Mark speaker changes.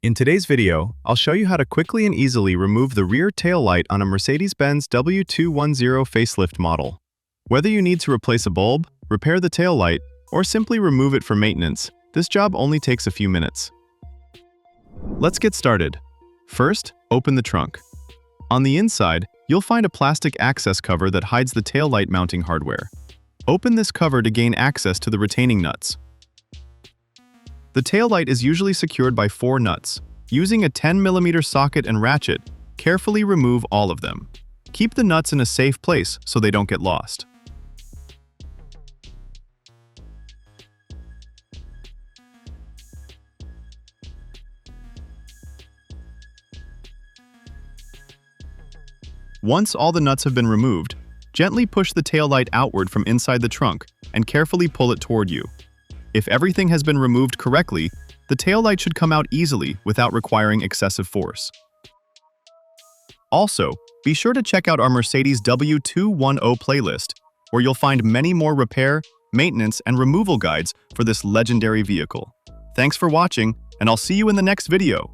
Speaker 1: In today's video, I'll show you how to quickly and easily remove the rear tail light on a Mercedes-Benz W210 facelift model. Whether you need to replace a bulb, repair the tail light, or simply remove it for maintenance, this job only takes a few minutes. Let's get started. First, open the trunk. On the inside, you'll find a plastic access cover that hides the tail light mounting hardware. Open this cover to gain access to the retaining nuts. The tail light is usually secured by 4 nuts. Using a 10mm socket and ratchet, carefully remove all of them. Keep the nuts in a safe place so they don't get lost. Once all the nuts have been removed, gently push the tail light outward from inside the trunk and carefully pull it toward you. If everything has been removed correctly, the tail light should come out easily without requiring excessive force. Also, be sure to check out our Mercedes W210 playlist, where you'll find many more repair, maintenance, and removal guides for this legendary vehicle. Thanks for watching, and I'll see you in the next video.